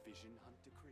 Vision Hunt Decree.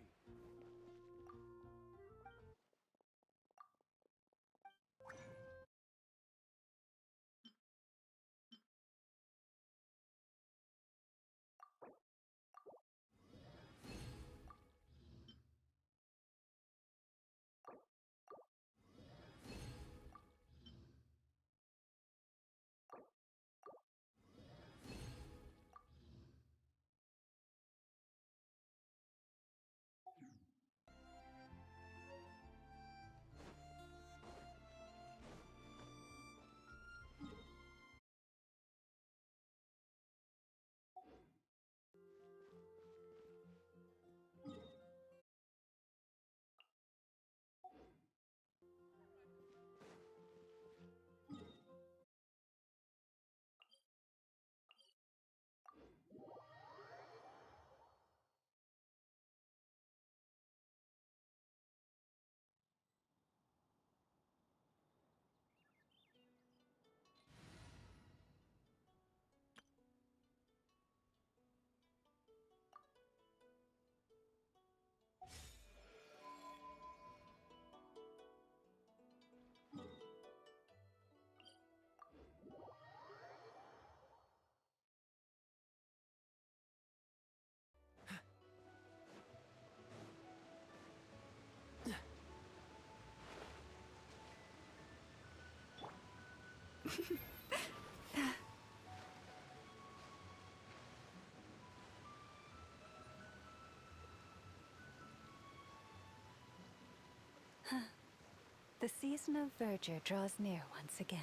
The season of verdure draws near once again.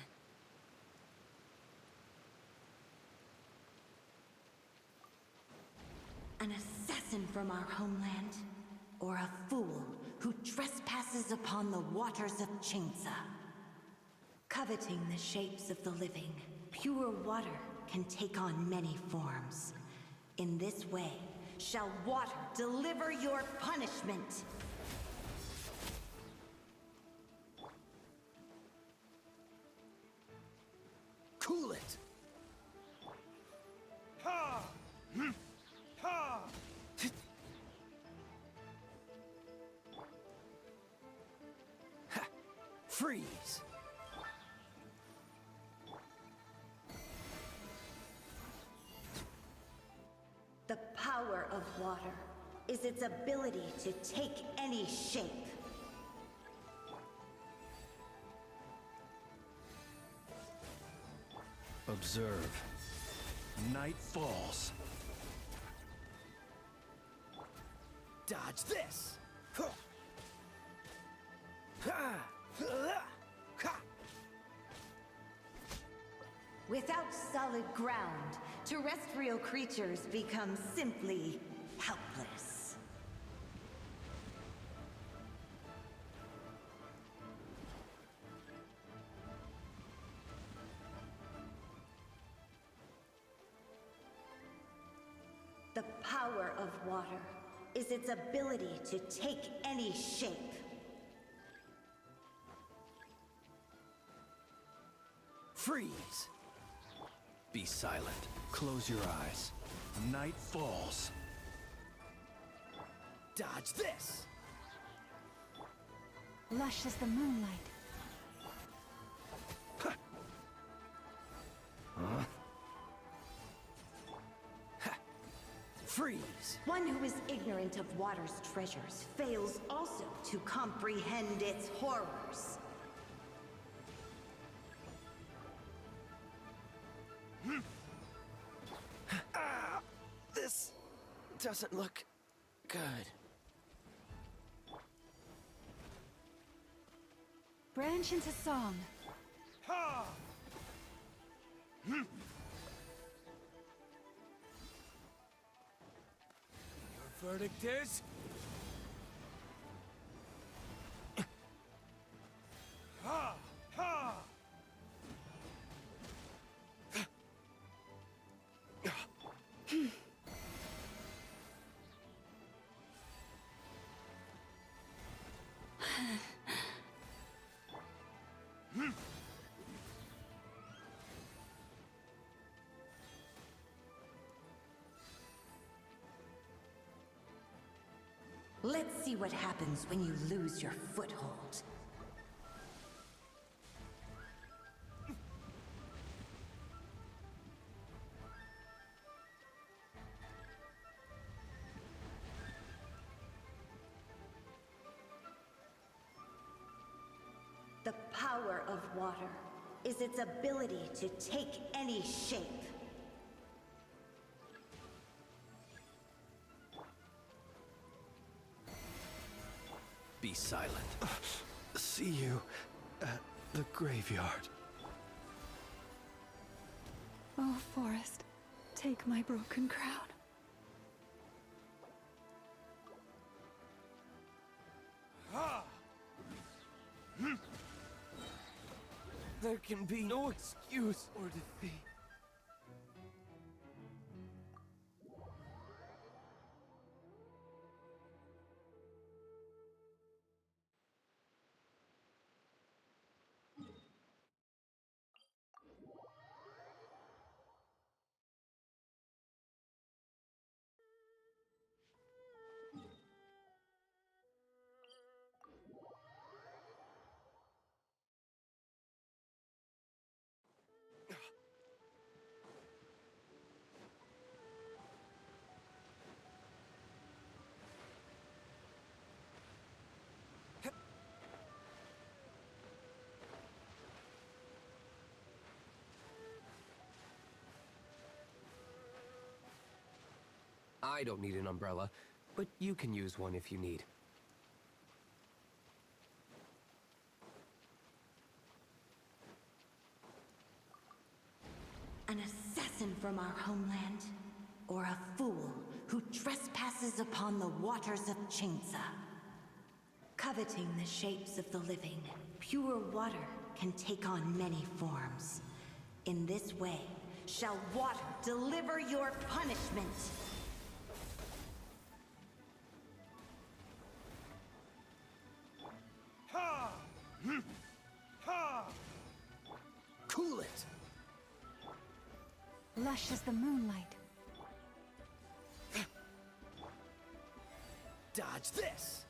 An assassin from our homeland, or a fool who trespasses upon the waters of Chingsa. Coveting the shapes of the living, pure water can take on many forms. In this way, shall water deliver your punishment. Cool it! Ha! Ha! Freeze! The power of water is its ability to take any shape. Observe. Night falls. Dodge this! Without solid ground, terrestrial creatures become simply helpless. The power of water is its ability to take any shape. Freeze! Be silent. Close your eyes. Night falls. Dodge this! Lush as the moonlight. Huh? Freeze! One who is ignorant of water's treasures fails also to comprehend its horrors. This doesn't look good. Branch into song. Ha! Your verdict is? Ha! Ha! Let's see what happens when you lose your foothold. The power of water is its ability to take any shape. Be silent. See you at the graveyard. Oh, Forest, take my broken crown. There can be no excuse or defeat. I don't need an umbrella, but you can use one if you need. An assassin from our homeland, or a fool who trespasses upon the waters of Chainsa. Coveting the shapes of the living, pure water can take on many forms. In this way, shall water deliver your punishment. Ha! Ha! Cool it! Lush as the moonlight. Dodge this!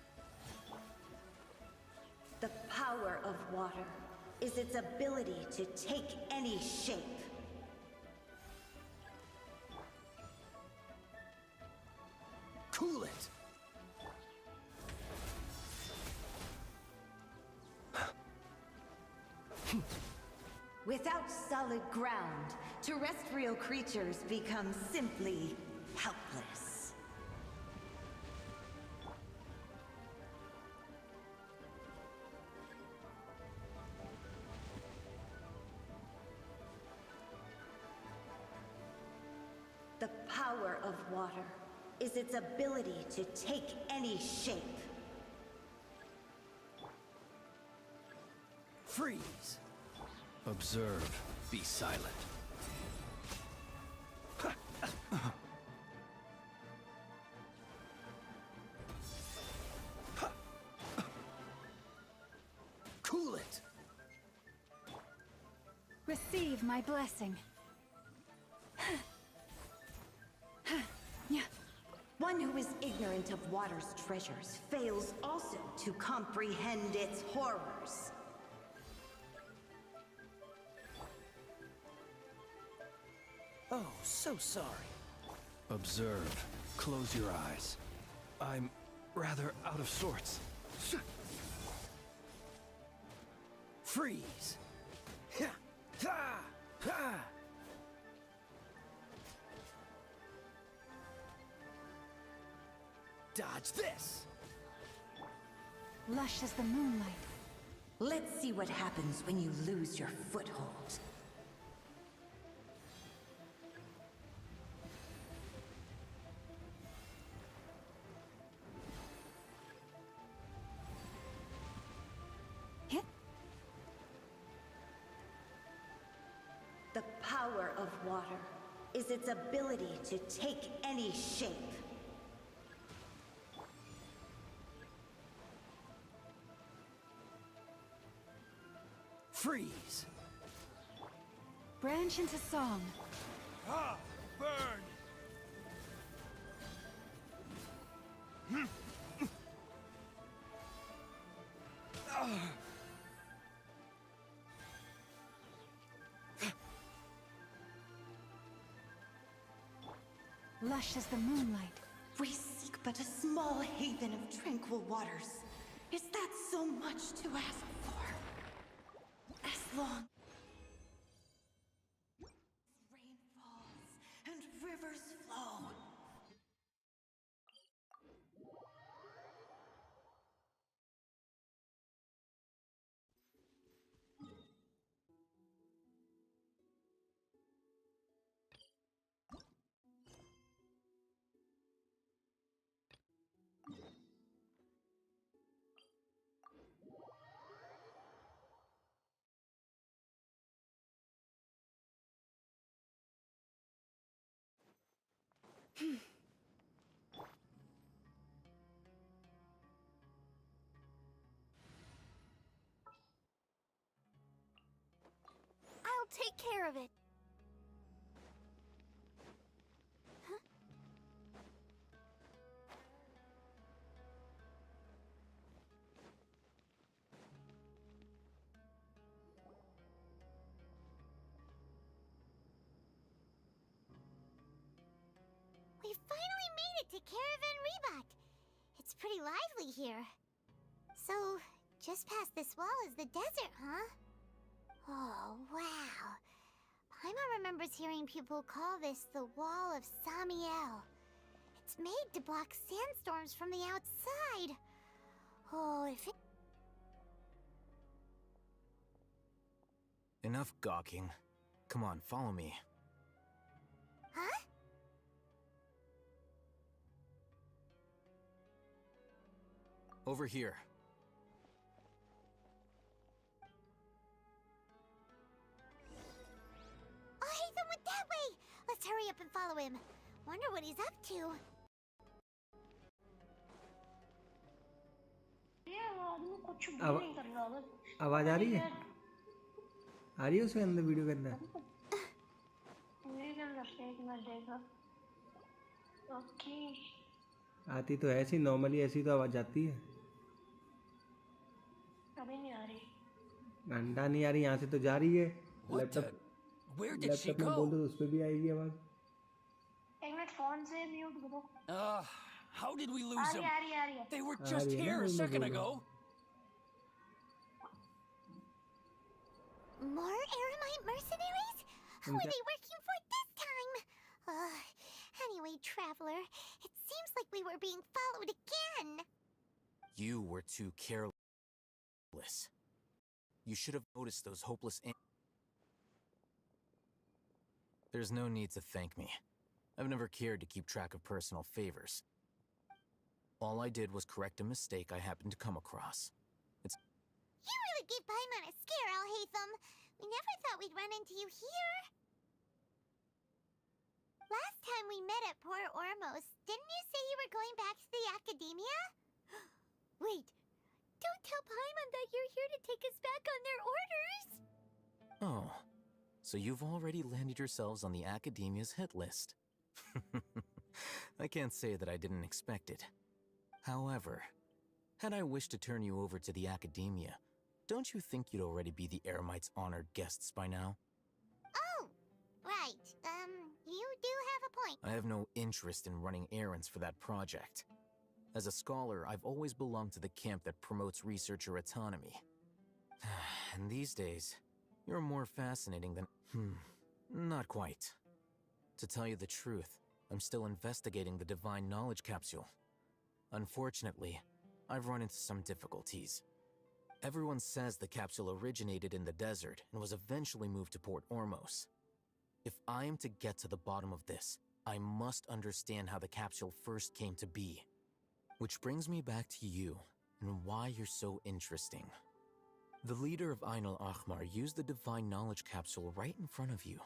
The power of water is its ability to take any shape. Cool it! Without solid ground, terrestrial creatures become simply helpless. The power of water is its ability to take any shape. Freeze! Observe. Be silent. Cool it! Receive my blessing. One who is ignorant of water's treasures fails also to comprehend its horrors. Oh, so sorry. Observe. Close your eyes. I'm rather out of sorts. Freeze! Ha! Ha! Ha! Dodge this! Lush as the moonlight. Let's see what happens when you lose your foothold. Hit. The power of water is its ability to take any shape. Freeze! Branch into song. Ha! Burn! lush as the moonlight. We seek but a small haven of tranquil waters. Is that so much to ask for? As long as rain falls and rivers flow. I'll take care of it. Huh? We finally made it to Caravan Reebok. It's pretty lively here. So, just past this wall is the desert, huh? Oh, wow. Paimon remembers hearing people call this the Wall of Samiel. It's made to block sandstorms from the outside. Oh, if it... Enough gawking. Come on, follow me. Huh? Over here. Oh, Hatham went that way! Let's hurry up and follow him. Wonder what he's up to. आवाज आ रही है? आ रही है उसके अंदर video के अंदर? आती तो है ऐसी नॉर्मली ऐसी तो आवाज आती है। अभी नहीं आ रही। घंटा नहीं आ रही यहाँ से तो जा रही है। लैपटॉप में बोल दो उस पे भी आएगी आवाज। एक मिनट फोन से म्यूट करो। How did we lose them? आ रही है। They were just here a second ago. More Aramite mercenaries? Who are they working for this time? Anyway, Traveler, it seems like we were being followed again. You were too careless. You should have noticed those hopeless There's no need to thank me. I've never cared to keep track of personal favors. All I did was correct a mistake I happened to come across. You really gave Paimon a scare, Al-Hatham. We never thought we'd run into you here. Last time we met at Port Ormos, didn't you say you were going back to the Academia? Wait, don't tell Paimon that you're here to take us back on their orders! Oh, so you've already landed yourselves on the Academia's hit list. I can't say that I didn't expect it. However, had I wished to turn you over to the Academia, don't you think you'd already be the Eremites' honored guests by now? Oh, right. You do have a point. I have no interest in running errands for that project. As a scholar, I've always belonged to the camp that promotes researcher autonomy. And these days, you're more fascinating than... not quite. To tell you the truth, I'm still investigating the Divine Knowledge Capsule. Unfortunately, I've run into some difficulties. Everyone says the capsule originated in the desert and was eventually moved to Port Ormos. If I am to get to the bottom of this, I must understand how the capsule first came to be. Which brings me back to you, and why you're so interesting. The leader of Ain al-Ahmar used the Divine Knowledge Capsule right in front of you,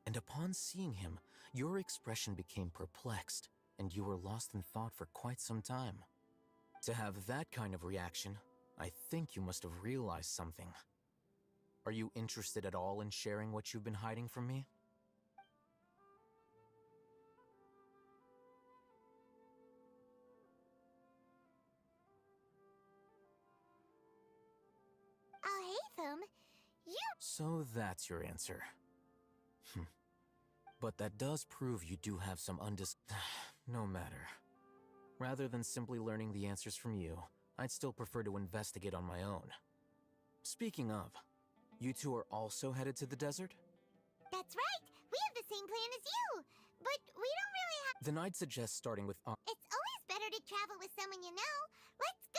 and upon seeing him, your expression became perplexed, and you were lost in thought for quite some time. To have that kind of reaction, I think you must have realized something. Are you interested at all in sharing what you've been hiding from me? Al-Hatham, you... So that's your answer. But that does prove you do have some No matter. Rather than simply learning the answers from you, I'd still prefer to investigate on my own. Speaking of, you two are also headed to the desert? That's right! We have the same plan as you! But we don't really have— Then I'd suggest starting with It's always better to travel with someone you know. Let's go!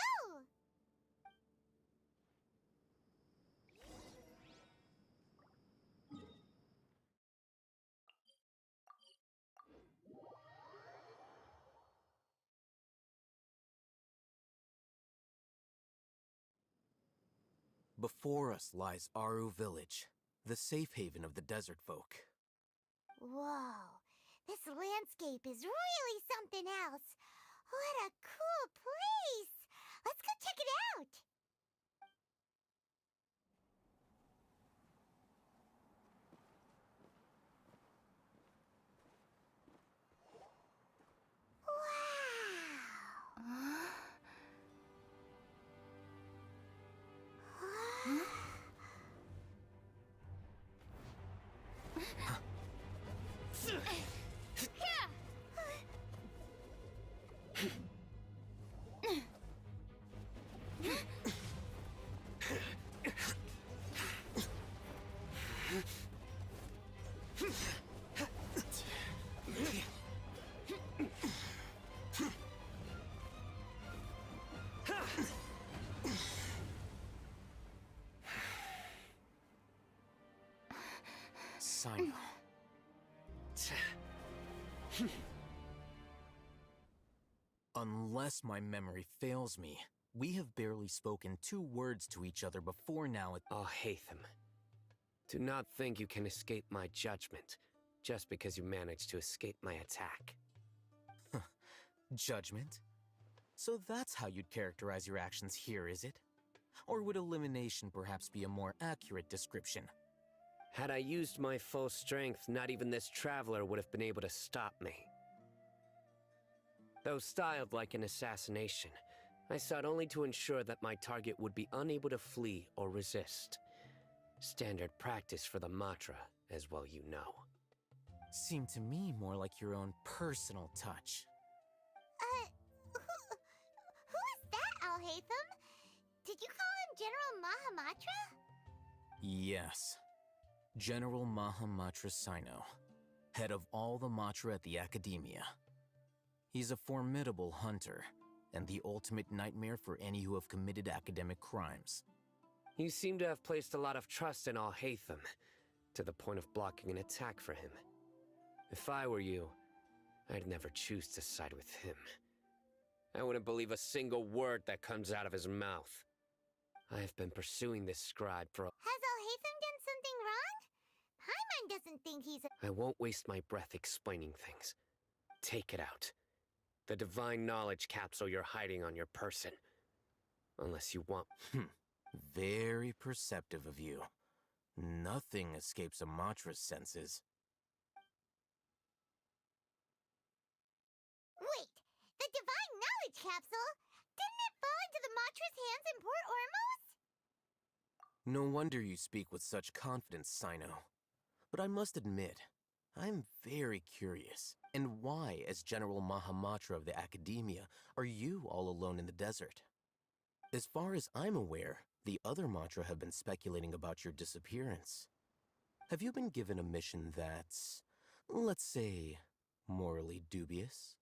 Before us lies Aru Village, the safe haven of the desert folk. Whoa, this landscape is really something else. What a cool place! Let's go check it out! Wow! Sino. Unless my memory fails me, we have barely spoken 2 words to each other before now. Oh, Hatham. Do not think you can escape my judgment, just because you managed to escape my attack. Judgment? So that's how you'd characterize your actions here, is it? Or would elimination perhaps be a more accurate description? Had I used my full strength, not even this traveler would have been able to stop me. Though styled like an assassination, I sought only to ensure that my target would be unable to flee or resist. Standard practice for the Matra, as well you know. Seemed to me more like your own personal touch. Who is that, Al-Haytham? Did you call him General Mahamatra? Yes. General Mahamatra Sino, head of all the Matra at the Academia. He's a formidable hunter, and the ultimate nightmare for any who have committed academic crimes. You seem to have placed a lot of trust in Al-Haytham, to the point of blocking an attack for him. If I were you, I'd never choose to side with him. I wouldn't believe a single word that comes out of his mouth. I have been pursuing this scribe for— Has Al-Haytham done something wrong? Paimon doesn't think he's a— I won't waste my breath explaining things. Take it out. The divine knowledge capsule you're hiding on your person. Unless you want— Very perceptive of you. Nothing escapes a Matra's senses. Wait! The divine knowledge capsule? Didn't it fall into the Matra's hands in Port Ormos? No wonder you speak with such confidence, Sino. But I must admit, I'm very curious. And why, as General Mahamatra of the Academia, are you all alone in the desert? As far as I'm aware, the other Matra have been speculating about your disappearance. Have you been given a mission that's, let's say, morally dubious?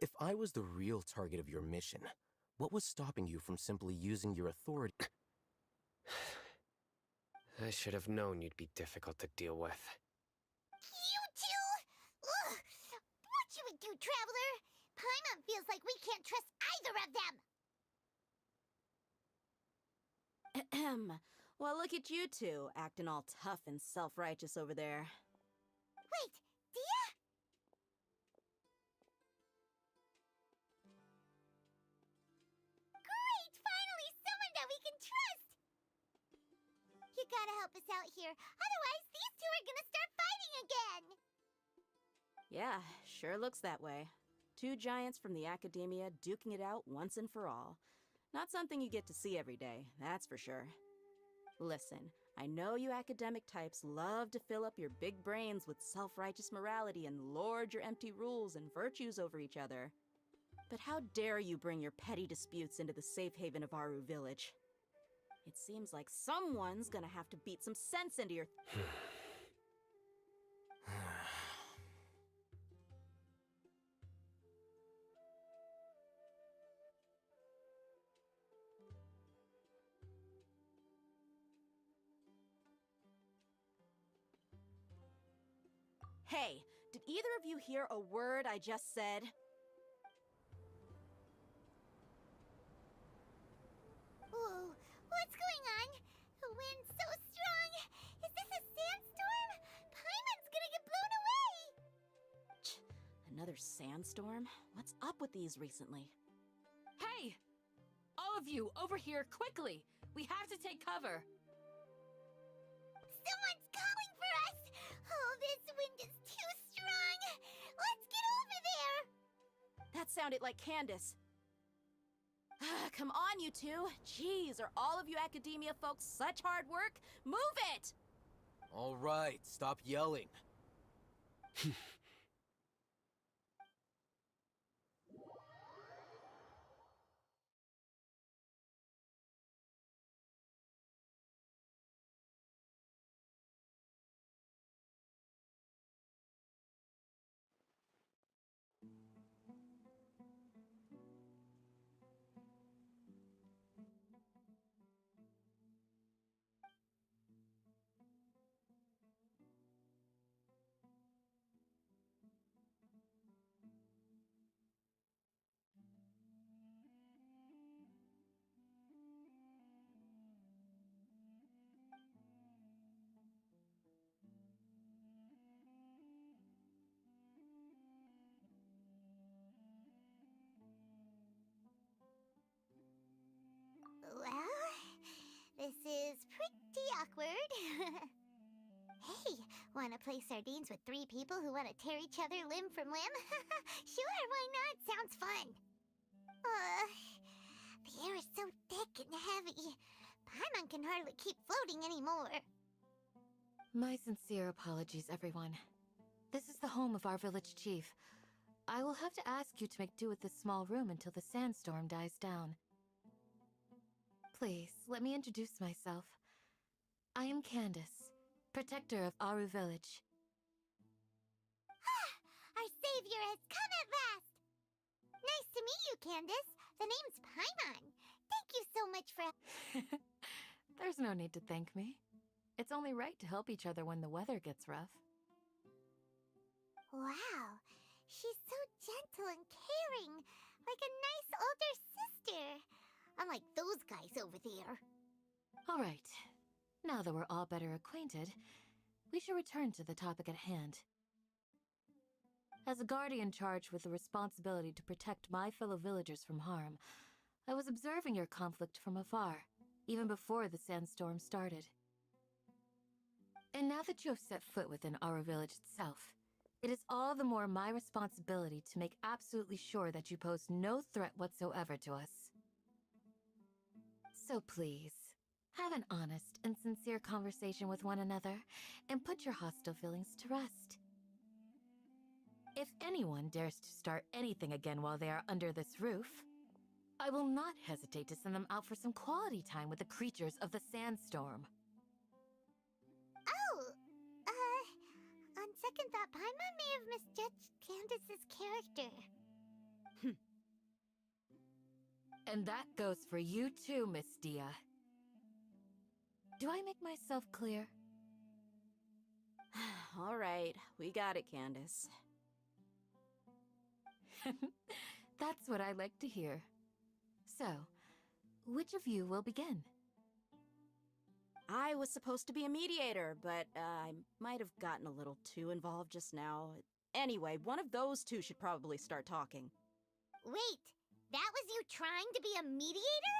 If I was the real target of your mission, what was stopping you from simply using your authority? I should have known you'd be difficult to deal with. You two? Ugh! What should we do, Traveler? Paimon feels like we can't trust either of them! Ahem. Well, look at you two, acting all tough and self-righteous over there. Wait, Dia? Great! Finally, someone that we can trust! You gotta help us out here, otherwise these two are gonna start fighting again! Yeah, sure looks that way. 2 giants from the Academia duking it out once and for all. Not something you get to see every day, that's for sure. Listen, I know you academic types love to fill up your big brains with self-righteous morality and lord your empty rules and virtues over each other. But how dare you bring your petty disputes into the safe haven of Aru Village? It seems like someone's gonna have to beat some sense into your... Hey, did either of you hear a word I just said? Whoa, what's going on? The wind's so strong. Is this a sandstorm? Paimon's gonna get blown away. Another sandstorm? What's up with these recently? Hey! All of you, over here, quickly! We have to take cover! Someone's calling for us! Oh, this wind is too strong! Let's get over there! That sounded like Candace. Come on, you two! Jeez, are all of you academia folks such hard work? Move it! All right, stop yelling. Well, this is pretty awkward. Hey, wanna play sardines with 3 people who wanna tear each other limb from limb? Sure, why not? Sounds fun. The air is so thick and heavy. Paimon can hardly keep floating anymore. My sincere apologies, everyone. This is the home of our village chief. I will have to ask you to make do with this small room until the sandstorm dies down. Please, let me introduce myself. I am Candace, protector of Aru Village. Our savior has come at last! Nice to meet you, Candace. The name's Paimon. Thank you so much for... There's no need to thank me. It's only right to help each other when the weather gets rough. Wow, she's so gentle and caring, like a nice older sister. Unlike those guys over there. All right. Now that we're all better acquainted, we should return to the topic at hand. As a guardian charged with the responsibility to protect my fellow villagers from harm, I was observing your conflict from afar, even before the sandstorm started. And now that you have set foot within our village itself, it is all the more my responsibility to make absolutely sure that you pose no threat whatsoever to us. So please, have an honest and sincere conversation with one another, and put your hostile feelings to rest. If anyone dares to start anything again while they are under this roof, I will not hesitate to send them out for some quality time with the creatures of the sandstorm. Oh, on second thought, Paimon may have misjudged Candace's character. And that goes for you too, Miss Dia. Do I make myself clear? All right, we got it, Candace. That's what I like to hear. So, which of you will begin? I was supposed to be a mediator, but I might have gotten a little too involved just now. Anyway, one of those two should probably start talking. Wait, that was you trying to be a mediator?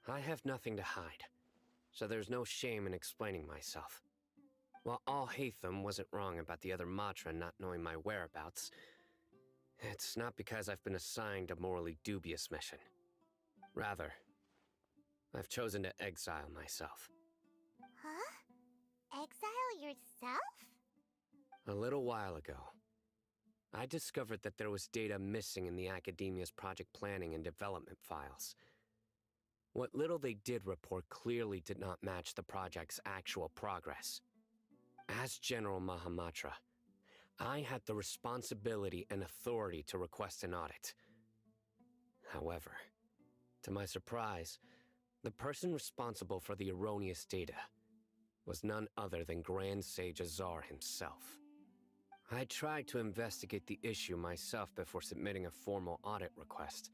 I have nothing to hide, so there's no shame in explaining myself. While All Hatham wasn't wrong about the other Matra not knowing my whereabouts, it's not because I've been assigned a morally dubious mission. Rather, I've chosen to exile myself. Huh? Exile yourself? A little while ago, I discovered that there was data missing in the Academia's project planning and development files. What little they did report clearly did not match the project's actual progress. As General Mahamatra, I had the responsibility and authority to request an audit. However, to my surprise, the person responsible for the erroneous data was none other than Grand Sage Azar himself. I tried to investigate the issue myself before submitting a formal audit request,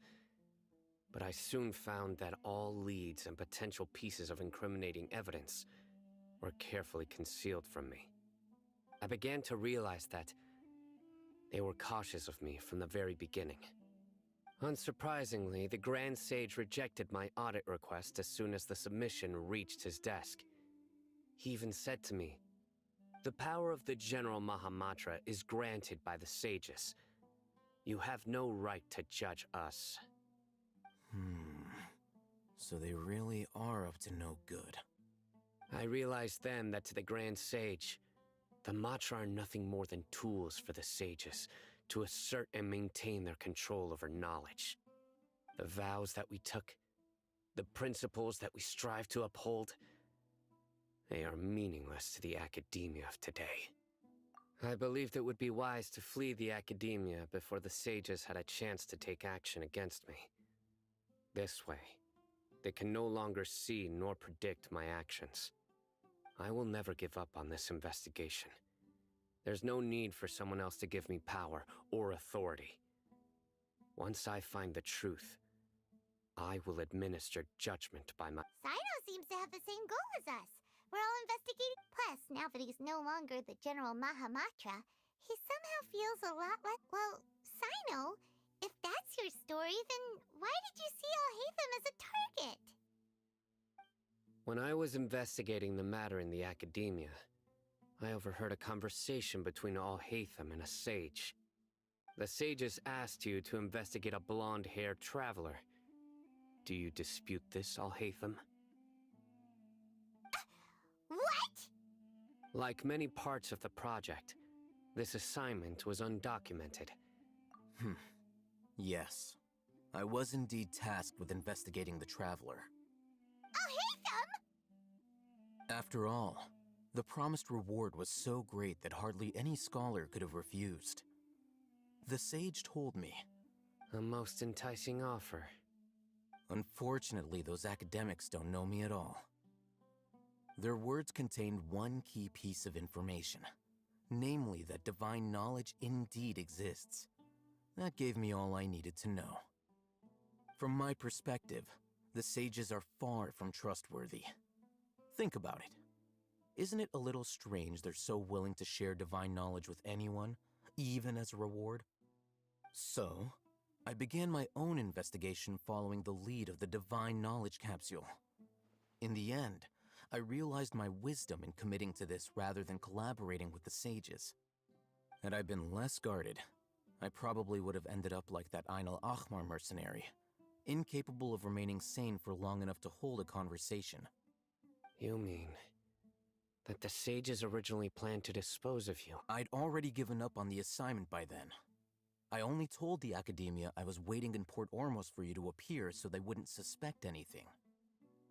but I soon found that all leads and potential pieces of incriminating evidence were carefully concealed from me. I began to realize that they were cautious of me from the very beginning. Unsurprisingly, the Grand Sage rejected my audit request as soon as the submission reached his desk. He even said to me, "The power of the General Mahamatra is granted by the sages. You have no right to judge us." So they really are up to no good. I realized then that to the Grand Sage, the Matra are nothing more than tools for the sages to assert and maintain their control over knowledge. The vows that we took, the principles that we strive to uphold, they are meaningless to the Academia of today. I believed it would be wise to flee the Academia before the sages had a chance to take action against me. This way, they can no longer see nor predict my actions. I will never give up on this investigation. There's no need for someone else to give me power or authority. Once I find the truth, I will administer judgment by my— Sino seems to have the same goal as us. We're all investigating. Plus, now that he's no longer the General Mahamatra, he somehow feels a lot like— Well, Sino, if that's your story, then why did you see Alhaitham as a target? When I was investigating the matter in the Academia, I overheard a conversation between Alhaitham and a sage. The sages asked you to investigate a blonde-haired traveler. Do you dispute this, Alhaitham? What? Like many parts of the project, this assignment was undocumented. Yes. I was indeed tasked with investigating the traveler. Alhaitham! After all, the promised reward was so great that hardly any scholar could have refused. The sage told me. A most enticing offer. Unfortunately, those academics don't know me at all. Their words contained one key piece of information, namely that divine knowledge indeed exists. That gave me all I needed to know. From my perspective, the sages are far from trustworthy. Think about it. Isn't it a little strange they're so willing to share divine knowledge with anyone, even as a reward? So, I began my own investigation following the lead of the divine knowledge capsule. In the end, I realized my wisdom in committing to this rather than collaborating with the sages. Had I been less guarded, I probably would have ended up like that Ain al-Ahmar mercenary, incapable of remaining sane for long enough to hold a conversation. You mean that the sages originally planned to dispose of you? I'd already given up on the assignment by then. I only told the Academia I was waiting in Port Ormos for you to appear so they wouldn't suspect anything.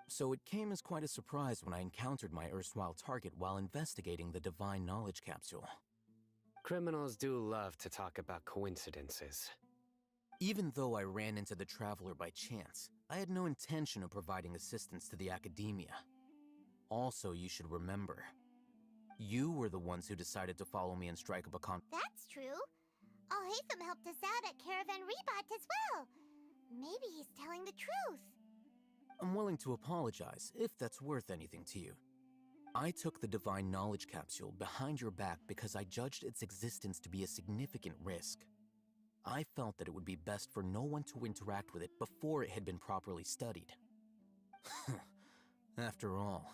So it came as quite a surprise when I encountered my erstwhile target while investigating the divine knowledge capsule. Criminals do love to talk about coincidences. Even though I ran into the traveler by chance, I had no intention of providing assistance to the Academia. Also, you should remember, you were the ones who decided to follow me and strike up a That's true. Alhaitham helped us out at Caravan Rebat as well. Maybe he's telling the truth. I'm willing to apologize, if that's worth anything to you. I took the divine knowledge capsule behind your back because I judged its existence to be a significant risk. I felt that it would be best for no one to interact with it before it had been properly studied. After all,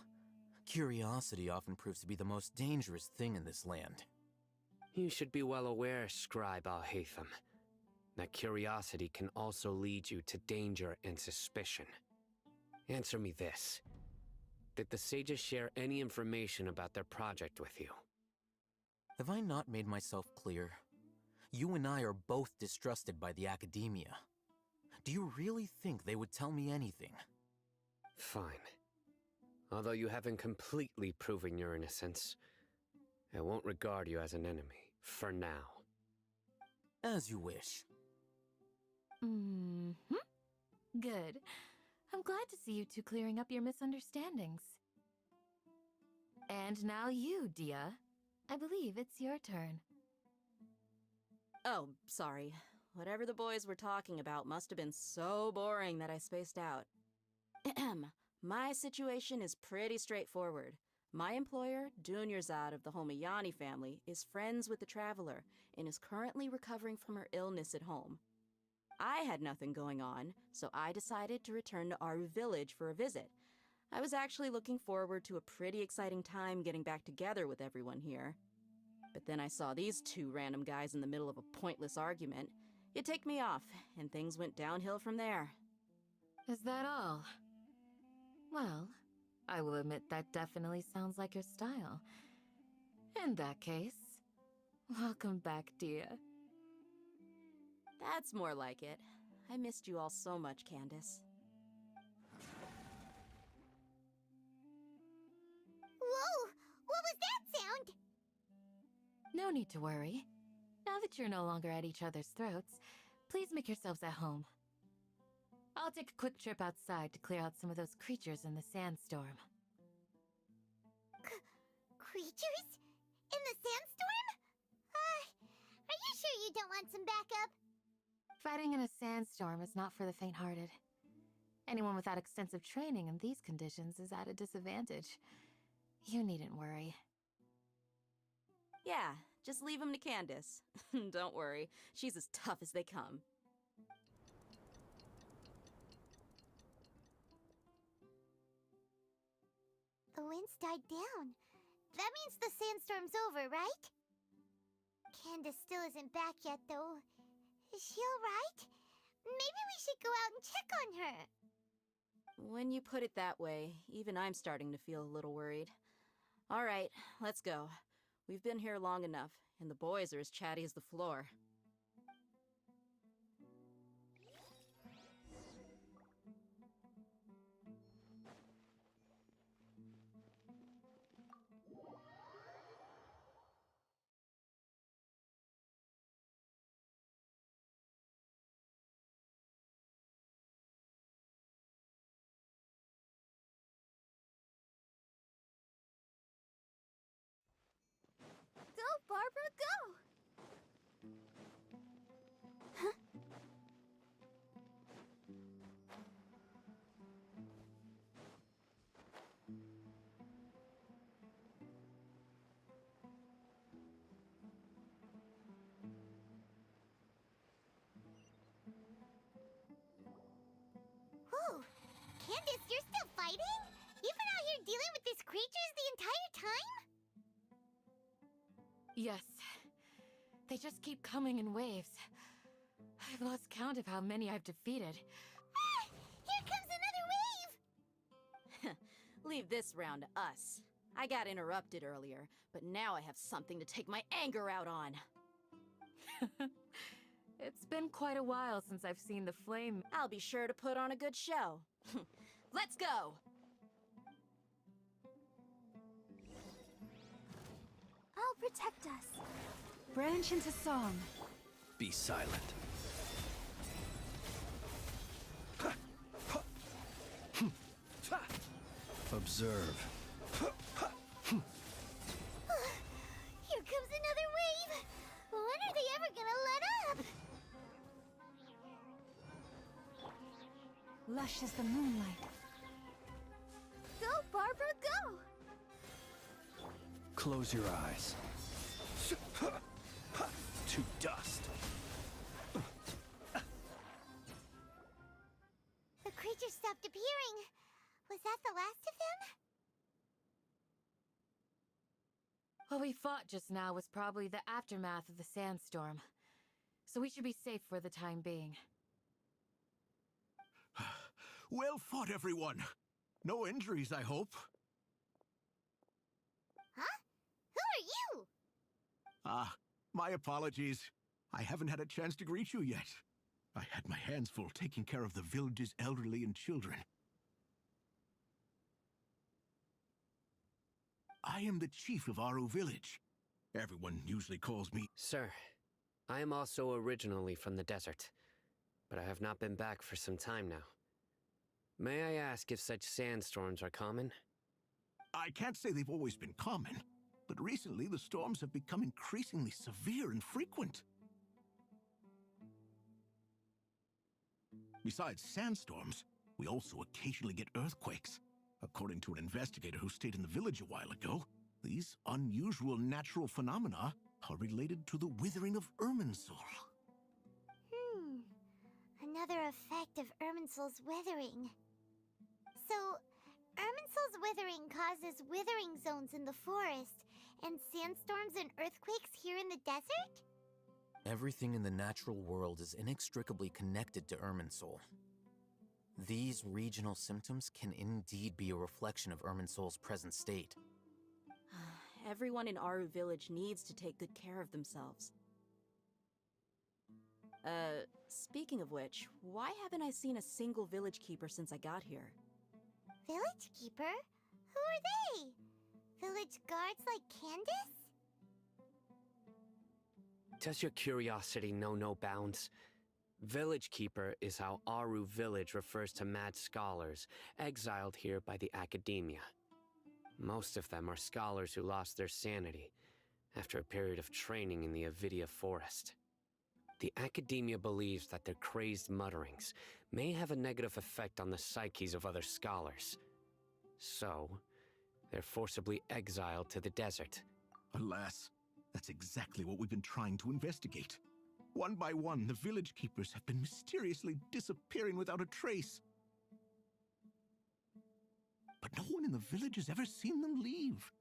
curiosity often proves to be the most dangerous thing in this land. You should be well aware, Scribe Alhaitham, that curiosity can also lead you to danger and suspicion. Answer me this. Did the sages share any information about their project with you? Have I not made myself clear? You and I are both distrusted by the academia. Do you really think they would tell me anything? Fine. Although you haven't completely proven your innocence, I won't regard you as an enemy, for now. As you wish. Good. I'm glad to see you two clearing up your misunderstandings. And now you, Dia. I believe it's your turn. Oh, sorry. Whatever the boys were talking about must have been so boring that I spaced out. My situation is pretty straightforward. My employer, Dunyarzad of the Homayani family, is friends with the Traveler and is currently recovering from her illness at home. I had nothing going on, so I decided to return to Aru Village for a visit. I was actually looking forward to a pretty exciting time getting back together with everyone here. But then I saw these two random guys in the middle of a pointless argument. It ticked me off, and things went downhill from there. Is that all? Well, I will admit that definitely sounds like your style. In that case, welcome back, Dia. That's more like it. I missed you all so much, Candace. Whoa! What was that sound? No need to worry. Now that you're no longer at each other's throats, please make yourselves at home. I'll take a quick trip outside to clear out some of those creatures in the sandstorm. Creatures? In the sandstorm? Are you sure you don't want some backup? Fighting in a sandstorm is not for the faint-hearted. Anyone without extensive training in these conditions is at a disadvantage. You needn't worry. Yeah, just leave him to Candace. Don't worry, she's as tough as they come. The winds died down. That means the sandstorm's over, right? Candace still isn't back yet, though. Is she alright? Maybe we should go out and check on her. When you put it that way, even I'm starting to feel a little worried. All right, let's go. We've been here long enough, and the boys are as chatty as the floor. Go, Barbara, go! Huh? Whoa! Candace, you're still fighting? You've been out here dealing with these creatures the entire time? Yes. They just keep coming in waves. I've lost count of how many I've defeated. Ah! Here comes another wave! Leave this round to us. I got interrupted earlier, but now I have something to take my anger out on. It's been quite a while since I've seen the flame. I'll be sure to put on a good show. Let's go! I'll protect us. Branch into song. Be silent. Observe. Here comes another wave! When are they ever gonna let up? Lush as the moonlight. Go, Barbara, go! Close your eyes. To dust. The creature stopped appearing. Was that the last of them? What we fought just now was probably the aftermath of the sandstorm. So we should be safe for the time being. Well fought, everyone. No injuries, I hope. Huh? Who are you? Ah, my apologies. I haven't had a chance to greet you yet. I had my hands full taking care of the village's elderly and children. I am the chief of Aru Village. Everyone usually calls me... Sir, I am also originally from the desert, but I have not been back for some time now. May I ask if such sandstorms are common? I can't say they've always been common, but recently the storms have become increasingly severe and frequent. Besides sandstorms, we also occasionally get earthquakes. According to an investigator who stayed in the village a while ago, these unusual natural phenomena are related to the withering of Irminsul. Another effect of Irminsul's withering. So, Irminsul's withering causes withering zones in the forest, and sandstorms and earthquakes here in the desert? Everything in the natural world is inextricably connected to Irminsul. These regional symptoms can indeed be a reflection of Irminsul's present state. Everyone in Aru Village needs to take good care of themselves. Speaking of which, why haven't I seen a single village keeper since I got here? Village keeper? Who are they? Village guards like Candace? Does your curiosity know no bounds? Village Keeper is how Aru Village refers to mad scholars exiled here by the academia. Most of them are scholars who lost their sanity after a period of training in the Avidia forest. The academia believes that their crazed mutterings may have a negative effect on the psyches of other scholars. So, they're forcibly exiled to the desert. Alas, that's exactly what we've been trying to investigate. One by one, the village keepers have been mysteriously disappearing without a trace. But no one in the village has ever seen them leave.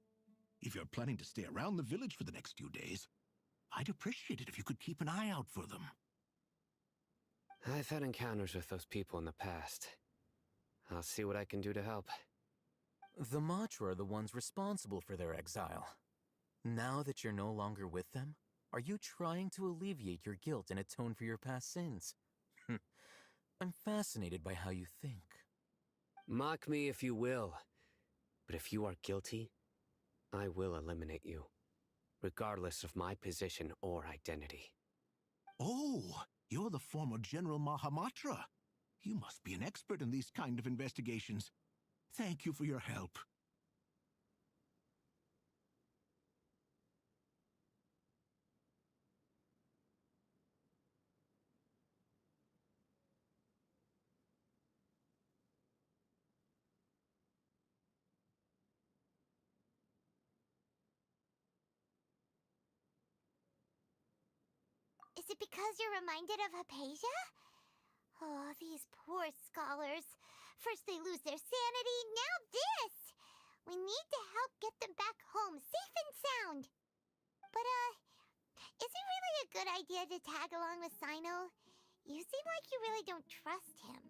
If you're planning to stay around the village for the next few days, I'd appreciate it if you could keep an eye out for them. I've had encounters with those people in the past. I'll see what I can do to help. The Matra are the ones responsible for their exile. Now that you're no longer with them, are you trying to alleviate your guilt and atone for your past sins? I'm fascinated by how you think. Mock me if you will, but if you are guilty, I will eliminate you, regardless of my position or identity. Oh, you're the former General Mahamatra. You must be an expert in these kind of investigations. Thank you for your help. Is it because you're reminded of Hypatia? Oh, these poor scholars. First they lose their sanity, now this! We need to help get them back home, safe and sound. But, is it really a good idea to tag along with Sino? You seem like you really don't trust him.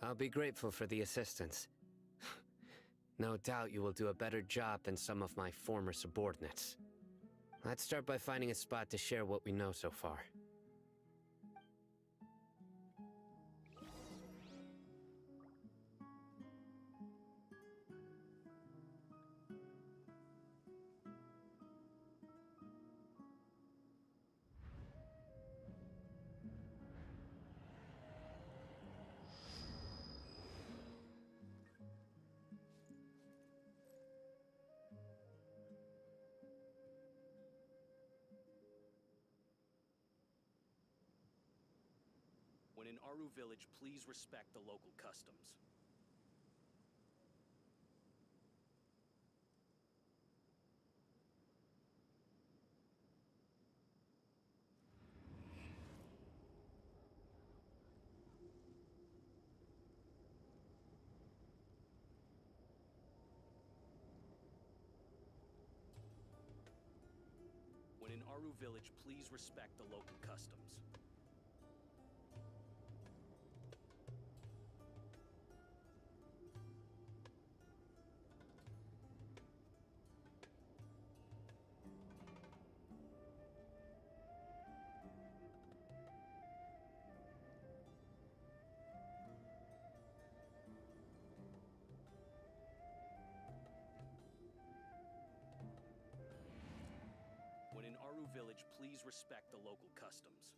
I'll be grateful for the assistance. No doubt you will do a better job than some of my former subordinates. Let's start by finding a spot to share what we know so far. When in Aru Village, please respect the local customs. When in Aru Village, please respect the local customs. When in Aru Village, please respect the local customs.